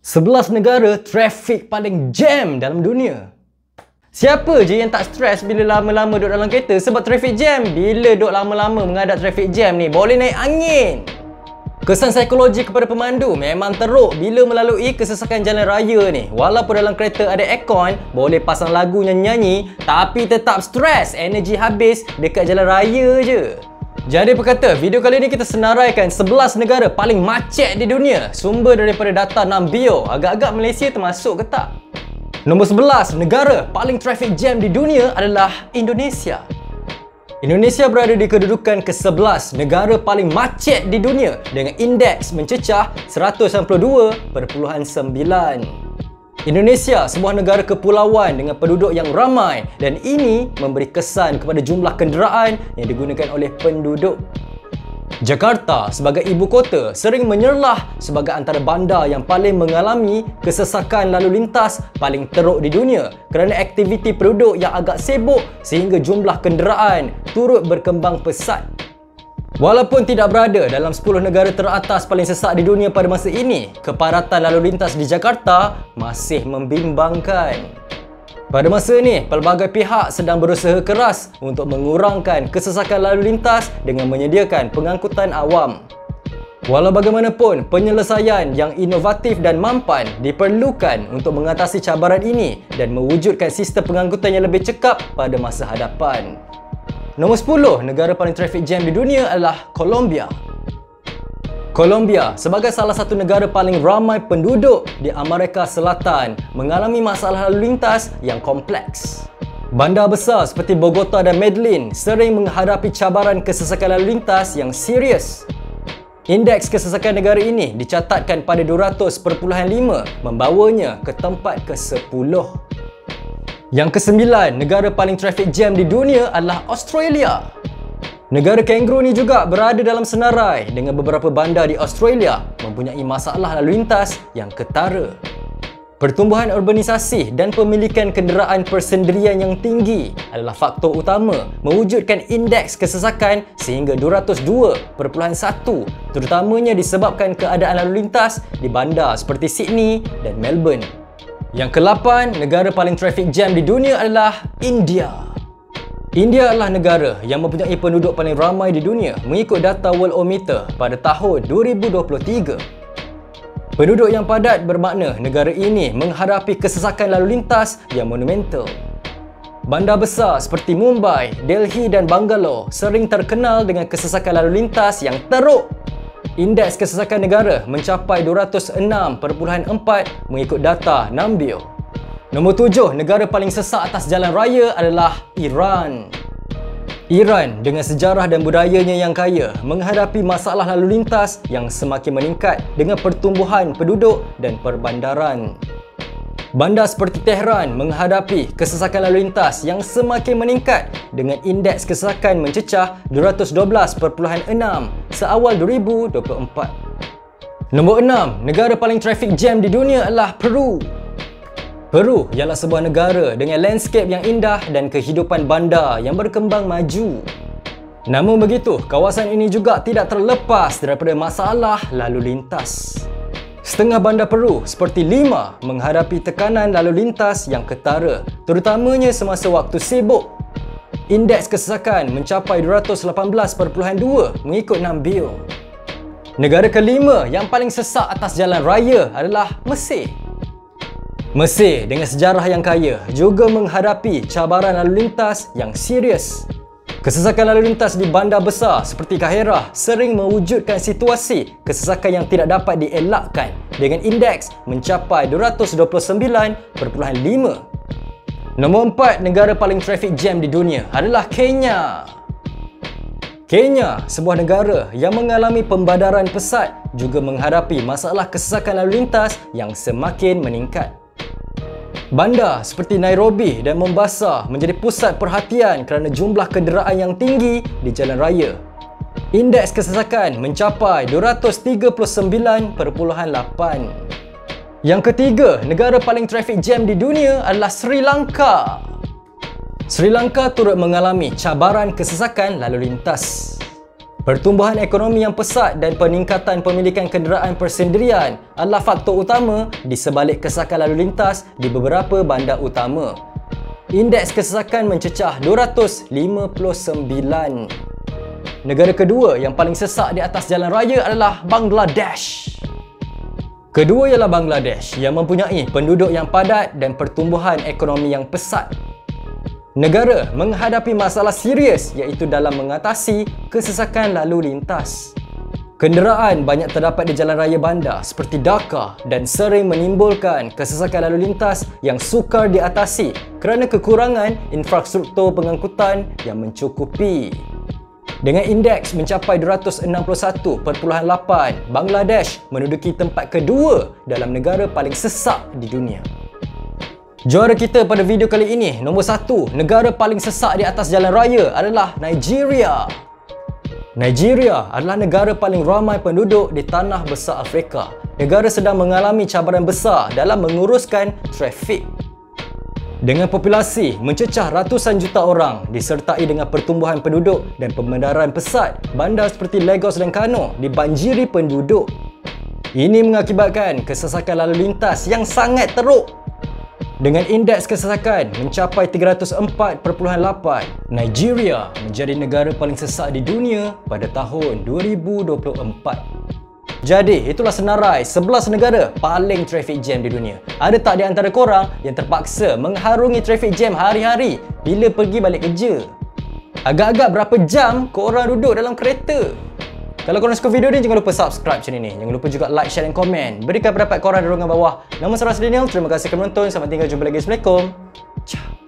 11 negara trafik paling jam dalam dunia. Siapa je yang tak stres bila lama-lama duduk dalam kereta sebab trafik jam? Bila duduk lama-lama menghadap trafik jam ni, boleh naik angin. Kesan psikologi kepada pemandu memang teruk bila melalui kesesakan jalan raya ni. Walaupun dalam kereta ada aircon, boleh pasang lagu nyanyi-nyanyi, tapi tetap stres, energi habis dekat jalan raya je. Jadi berkata, video kali ni kita senaraikan 11 negara paling macet di dunia. Sumber daripada data Nambio. Agak-agak Malaysia termasuk ke tak? Nombor 11, negara paling traffic jam di dunia adalah Indonesia. Indonesia berada di kedudukan ke-11 negara paling macet di dunia dengan indeks mencecah 192.9. Indonesia sebuah negara kepulauan dengan penduduk yang ramai dan ini memberi kesan kepada jumlah kenderaan yang digunakan oleh penduduk. Jakarta sebagai ibu kota sering menyerlah sebagai antara bandar yang paling mengalami kesesakan lalu lintas paling teruk di dunia kerana aktiviti penduduk yang agak sibuk sehingga jumlah kenderaan turut berkembang pesat. Walaupun tidak berada dalam 10 negara teratas paling sesak di dunia pada masa ini, kepadatan lalu lintas di Jakarta masih membimbangkan. Pada masa ini, pelbagai pihak sedang berusaha keras untuk mengurangkan kesesakan lalu lintas dengan menyediakan pengangkutan awam. Walau bagaimanapun, penyelesaian yang inovatif dan mampan diperlukan untuk mengatasi cabaran ini dan mewujudkan sistem pengangkutan yang lebih cekap pada masa hadapan. Nombor 10 negara paling trafik jam di dunia adalah Colombia. Colombia sebagai salah satu negara paling ramai penduduk di Amerika Selatan mengalami masalah lalu lintas yang kompleks. Bandar besar seperti Bogota dan Medellin sering menghadapi cabaran kesesakan lalu lintas yang serius. Indeks kesesakan negara ini dicatatkan pada 200.5 membawanya ke tempat ke-10. Yang ke-9 negara paling trafik jam di dunia adalah Australia. Negara kanguru ni juga berada dalam senarai dengan beberapa bandar di Australia mempunyai masalah lalu lintas yang ketara. Pertumbuhan urbanisasi dan pemilikan kenderaan persendirian yang tinggi adalah faktor utama mewujudkan indeks kesesakan sehingga 202.1, terutamanya disebabkan keadaan lalu lintas di bandar seperti Sydney dan Melbourne. Yang ke-8 negara paling trafik jam di dunia adalah India. India adalah negara yang mempunyai penduduk paling ramai di dunia mengikut data Worldometer pada tahun 2023. Penduduk yang padat bermakna negara ini menghadapi kesesakan lalu lintas yang monumental. Bandar besar seperti Mumbai, Delhi dan Bangalore sering terkenal dengan kesesakan lalu lintas yang teruk. Indeks kesesakan negara mencapai 206.4 mengikut data Nambio. Nombor 7 negara paling sesak atas jalan raya adalah Iran. Iran dengan sejarah dan budayanya yang kaya menghadapi masalah lalu lintas yang semakin meningkat dengan pertumbuhan penduduk dan perbandaran. Bandar seperti Tehran menghadapi kesesakan lalu lintas yang semakin meningkat dengan indeks kesesakan mencecah 212.6 seawal 2024. Nombor 6 negara paling trafik jam di dunia adalah Peru. Peru ialah sebuah negara dengan landscape yang indah dan kehidupan bandar yang berkembang maju. Namun begitu, kawasan ini juga tidak terlepas daripada masalah lalu lintas. Setengah bandar Peru seperti Lima menghadapi tekanan lalu lintas yang ketara, terutamanya semasa waktu sibuk. Indeks kesesakan mencapai 218.2 mengikut Nambio. Negara kelima yang paling sesak atas jalan raya adalah Mesir. Mesir dengan sejarah yang kaya juga menghadapi cabaran lalu lintas yang serius. Kesesakan lalu lintas di bandar besar seperti Kahirah sering mewujudkan situasi kesesakan yang tidak dapat dielakkan dengan indeks mencapai 229.5. Nombor 4 negara paling trafik jam di dunia adalah Kenya. Kenya, sebuah negara yang mengalami pembadaran pesat juga menghadapi masalah kesesakan lalu lintas yang semakin meningkat. Bandar seperti Nairobi dan Mombasa menjadi pusat perhatian kerana jumlah kenderaan yang tinggi di jalan raya. Indeks kesesakan mencapai 239.8. Yang ketiga, negara paling trafik jam di dunia adalah Sri Lanka. Sri Lanka turut mengalami cabaran kesesakan lalu lintas. Pertumbuhan ekonomi yang pesat dan peningkatan pemilikan kenderaan persendirian adalah faktor utama di sebalik kesesakan lalu lintas di beberapa bandar utama. Indeks kesesakan mencecah 259. Negara kedua yang paling sesak di atas jalan raya adalah Bangladesh. Kedua ialah Bangladesh yang mempunyai penduduk yang padat dan pertumbuhan ekonomi yang pesat. Negara menghadapi masalah serius iaitu dalam mengatasi kesesakan lalu lintas. Kenderaan banyak terdapat di jalan raya bandar seperti Dhaka dan sering menimbulkan kesesakan lalu lintas yang sukar diatasi kerana kekurangan infrastruktur pengangkutan yang mencukupi. Dengan indeks mencapai 261.8, Bangladesh menduduki tempat kedua dalam negara paling sesak di dunia. Juara kita pada video kali ini, nombor 1, negara paling sesak di atas jalan raya adalah Nigeria. Nigeria adalah negara paling ramai penduduk di tanah besar Afrika. Negara sedang mengalami cabaran besar dalam menguruskan trafik. Dengan populasi mencecah ratusan juta orang disertai dengan pertumbuhan penduduk dan pembedaran pesat, bandar seperti Lagos dan Kano dibanjiri penduduk. Ini mengakibatkan kesesakan lalu lintas yang sangat teruk. Dengan indeks kesesakan mencapai 304.8, Nigeria menjadi negara paling sesak di dunia pada tahun 2024. Jadi, itulah senarai 11 negara paling traffic jam di dunia. Ada tak di antara korang yang terpaksa mengharungi traffic jam hari-hari bila pergi balik kerja? Agak-agak berapa jam korang duduk dalam kereta? Kalau korang suka video ni, jangan lupa subscribe channel ni. Jangan lupa juga like, share dan komen. Berikan pendapat korang di ruangan bawah. Nama saya Rasdinil. Terima kasih kerana menonton. Sampai tinggal, jumpa lagi. Assalamualaikum. Ciao.